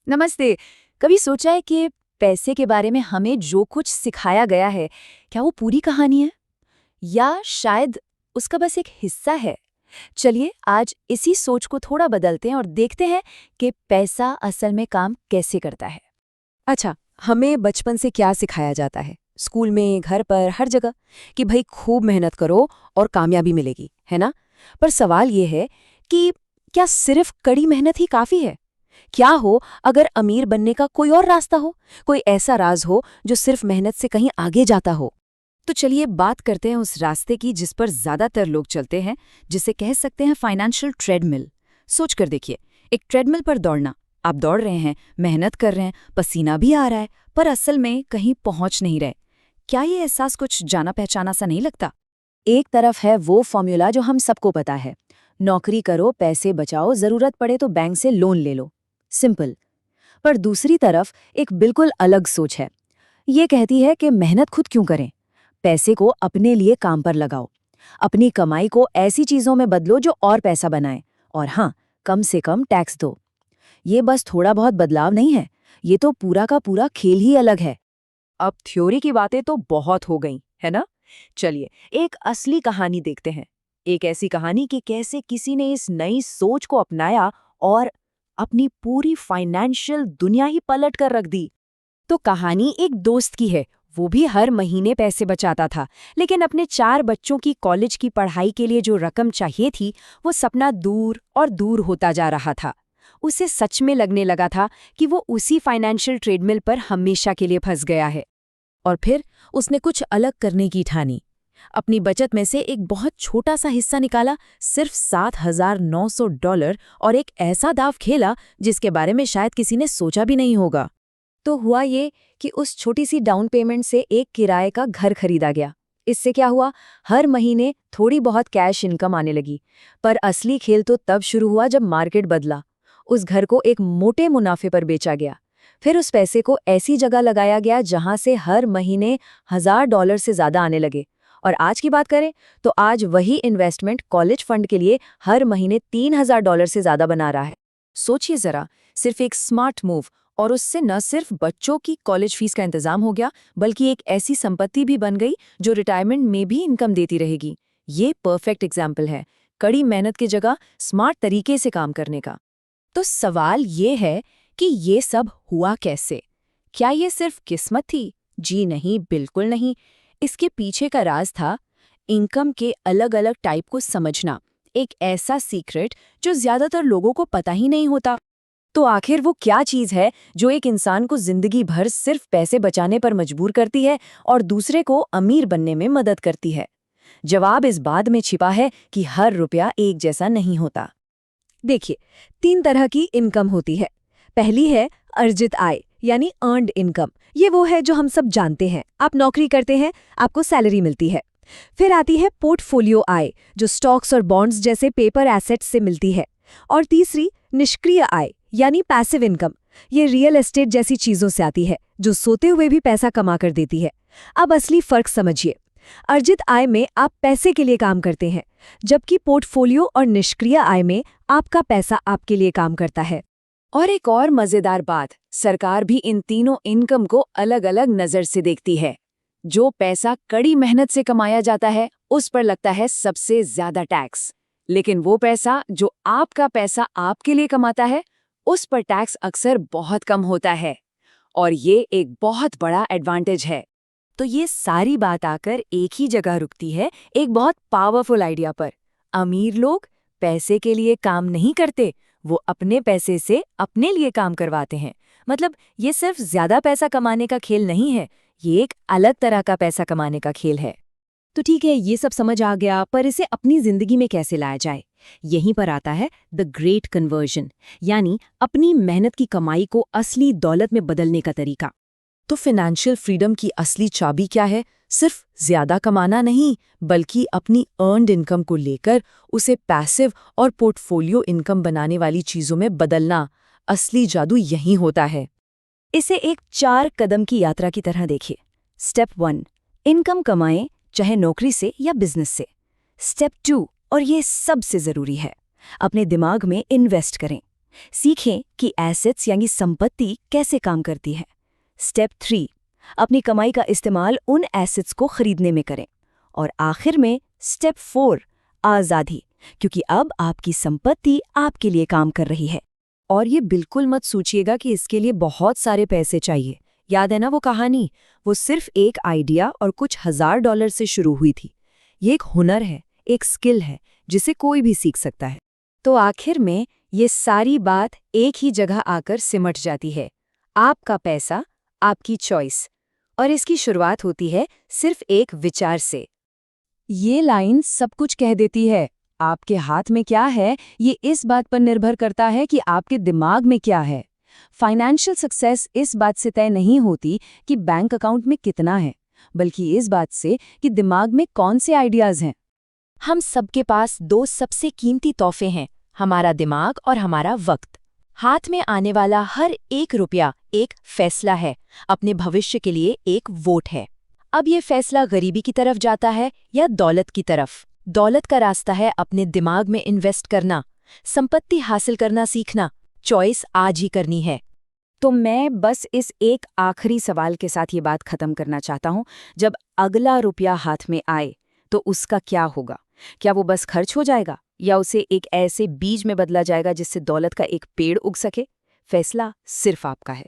नमस्ते। कभी सोचा है कि पैसे के बारे में हमें जो कुछ सिखाया गया है, क्या वो पूरी कहानी है? या शायद उसका बस एक हिस्सा है? चलिए आज इसी सोच को थोड़ा बदलते हैं और देखते हैं कि पैसा असल में काम कैसे करता है। अच्छा, हमें बचपन से क्या सिखाया जाता है स्कूल में, घर पर, हर जगह कि भाई खूब मेहनत करो और कामयाबी मिलेगी, है ना? पर सवाल ये है कि क्या सिर्फ कड़ी मेहनत ही काफी है? क्या हो अगर अमीर बनने का कोई और रास्ता हो, कोई ऐसा राज हो जो सिर्फ मेहनत से कहीं आगे जाता हो? तो चलिए बात करते हैं उस रास्ते की जिस पर ज्यादातर लोग चलते हैं, जिसे कह सकते हैं फाइनेंशियल ट्रेडमिल। सोच कर देखिए, एक ट्रेडमिल पर दौड़ना। आप दौड़ रहे हैं, मेहनत कर रहे हैं, पसीना भी आ रहा है, पर असल में कहीं पहुंच नहीं रहे। क्या ये एहसास कुछ जाना पहचाना सा नहीं लगता? एक तरफ है वो फॉर्मूला जो हम सबको पता है, नौकरी करो, पैसे बचाओ, जरूरत पड़े तो बैंक से लोन ले लो। सिंपल। पर दूसरी तरफ एक बिल्कुल अलग सोच है। ये कहती है कि मेहनत खुद क्यों करें, पैसे को अपने लिए काम पर लगाओ, अपनी कमाई को ऐसी चीजों में बदलो जो और पैसा बनाए, और हाँ, कम से कम टैक्स दो। ये बस थोड़ा बहुत बदलाव नहीं है, ये तो पूरा का पूरा खेल ही अलग है। अब थ्योरी की बातें तो बहुत हो गई, है ना? चलिए एक असली कहानी देखते हैं। एक ऐसी कहानी कि कैसे किसी ने इस नई सोच को अपनाया और अपनी पूरी फाइनेंशियल दुनिया ही पलट कर रख दी। तो कहानी एक दोस्त की है। वो भी हर महीने पैसे बचाता था, लेकिन अपने 4 बच्चों की कॉलेज की पढ़ाई के लिए जो रकम चाहिए थी, वो सपना दूर और दूर होता जा रहा था। उसे सच में लगने लगा था कि वो उसी फाइनेंशियल ट्रेडमिल पर हमेशा के लिए फंस गया है। और फिर उसने कुछ अलग करने की ठानी। अपनी बचत में से एक बहुत छोटा सा हिस्सा निकाला, सिर्फ $7,900, और एक ऐसा दाव खेला जिसके बारे में शायद किसी ने सोचा भी नहीं होगा। तो हुआ ये कि उस छोटी सी डाउन पेमेंट से एक किराए का घर खरीदा गया। इससे क्या हुआ, हर महीने थोड़ी बहुत कैश इनकम आने लगी। पर असली खेल तो तब शुरू हुआ जब मार्केट बदला। उस घर को एक मोटे मुनाफे पर बेचा गया। फिर उस पैसे को ऐसी जगह लगाया गया जहां से हर महीने $1,000 से ज्यादा आने लगे। और आज की बात करें तो आज वही इन्वेस्टमेंट कॉलेज फंड के लिए हर महीने $3,000 से ज्यादा बना रहा है। सोचिए जरा, सिर्फ एक स्मार्ट मूव, और उससे न सिर्फ बच्चों की कॉलेज फीस का इंतजाम हो गया, बल्कि एक ऐसी संपत्ति भी बन गई जो रिटायरमेंट में भी इनकम देती रहेगी। ये परफेक्ट एग्जाम्पल है कड़ी मेहनत की जगह स्मार्ट तरीके से काम करने का। तो सवाल ये है कि ये सब हुआ कैसे? क्या ये सिर्फ किस्मत थी? जी नहीं, बिल्कुल नहीं। इसके पीछे का राज था इनकम के अलग-अलग टाइप को समझना, एक ऐसा सीक्रेट जो ज्यादातर लोगों को पता ही नहीं होता। तो आखिर वो क्या चीज है जो एक इंसान को जिंदगी भर सिर्फ पैसे बचाने पर मजबूर करती है और दूसरे को अमीर बनने में मदद करती है? जवाब इस बात में छिपा है कि हर रुपया एक जैसा नहीं होता। देखिए, 3 तरह की इनकम होती है। पहली है अर्जित आय, यानी अर्न्ड इनकम। ये वो है जो हम सब जानते हैं। आप नौकरी करते हैं, आपको सैलरी मिलती है। फिर आती है पोर्टफोलियो आय, जो स्टॉक्स और बॉन्ड्स जैसे पेपर एसेट्स से मिलती है। और तीसरी निष्क्रिय आय, यानी पैसिव इनकम। ये रियल एस्टेट जैसी चीजों से आती है, जो सोते हुए भी पैसा कमा कर देती है। अब असली फर्क समझिए। अर्जित आय में आप पैसे के लिए काम करते हैं, जबकि पोर्टफोलियो और निष्क्रिय आय में आपका पैसा आपके लिए काम करता है। और एक और मजेदार बात, सरकार भी इन तीनों इनकम को अलग-अलग नजर से देखती है। जो पैसा कड़ी मेहनत से कमाया जाता है, उस पर लगता है सबसे ज्यादा टैक्स। लेकिन वो पैसा जो आपका पैसा आपके लिए कमाता है, उस पर टैक्स अक्सर बहुत कम होता है। और ये एक बहुत बड़ा एडवांटेज है। तो ये सारी बात आकर एक ही जगह रुकती है, एक बहुत पावरफुल आइडिया पर। अमीर लोग पैसे के लिए काम नहीं करते, वो अपने पैसे से अपने लिए काम करवाते हैं। मतलब ये सिर्फ ज्यादा पैसा कमाने का खेल नहीं है, ये एक अलग तरह का पैसा कमाने का खेल है। तो ठीक है, ये सब समझ आ गया, पर इसे अपनी जिंदगी में कैसे लाया जाए? यहीं पर आता है द ग्रेट कन्वर्जन, यानी अपनी मेहनत की कमाई को असली दौलत में बदलने का तरीका। तो फाइनेंशियल फ्रीडम की असली चाबी क्या है? सिर्फ ज्यादा कमाना नहीं, बल्कि अपनी अर्न्ड इनकम को लेकर उसे पैसिव और पोर्टफोलियो इनकम बनाने वाली चीजों में बदलना। असली जादू यहीं होता है। इसे एक 4 कदम की यात्रा की तरह देखिए। स्टेप 1, इनकम कमाएं, चाहे नौकरी से या बिजनेस से। स्टेप 2, और ये सबसे जरूरी है, अपने दिमाग में इन्वेस्ट करें। सीखें कि एसेट्स यानी संपत्ति कैसे काम करती है। स्टेप 3, अपनी कमाई का इस्तेमाल उन एसेट्स को खरीदने में करें। और आखिर में स्टेप 4, आज़ादी, क्योंकि अब आपकी संपत्ति आपके लिए काम कर रही है। और ये बिल्कुल मत सोचिएगा कि इसके लिए बहुत सारे पैसे चाहिए। याद है ना वो कहानी, वो सिर्फ एक आइडिया और कुछ $1000 से शुरू हुई थी। ये एक हुनर है, एक स्किल है जिसे कोई भी सीख सकता है। तो आखिर में ये सारी बात एक ही जगह आकर सिमट जाती है, आपका पैसा, आपकी चॉइस। और इसकी शुरुआत होती है सिर्फ एक विचार से। ये लाइन सब कुछ कह देती है। आपके हाथ में क्या है, ये इस बात पर निर्भर करता है कि आपके दिमाग में क्या है। फाइनेंशियल सक्सेस इस बात से तय नहीं होती कि बैंक अकाउंट में कितना है, बल्कि इस बात से कि दिमाग में कौन से आइडियाज हैं। हम सबके पास 2 सबसे कीमती तोहफे हैं, हमारा दिमाग और हमारा वक्त। हाथ में आने वाला हर 1 रुपया एक फैसला है, अपने भविष्य के लिए एक वोट है। अब ये फैसला गरीबी की तरफ जाता है या दौलत की तरफ। दौलत का रास्ता है अपने दिमाग में इन्वेस्ट करना, संपत्ति हासिल करना सीखना। चॉइस आज ही करनी है। तो मैं बस इस एक आखिरी सवाल के साथ ये बात खत्म करना चाहता हूँ। जब अगला रुपया हाथ में आए तो उसका क्या होगा? क्या वो बस खर्च हो जाएगा या उसे एक ऐसे बीज में बदला जाएगा जिससे दौलत का एक पेड़ उग सके? फैसला सिर्फ आपका है।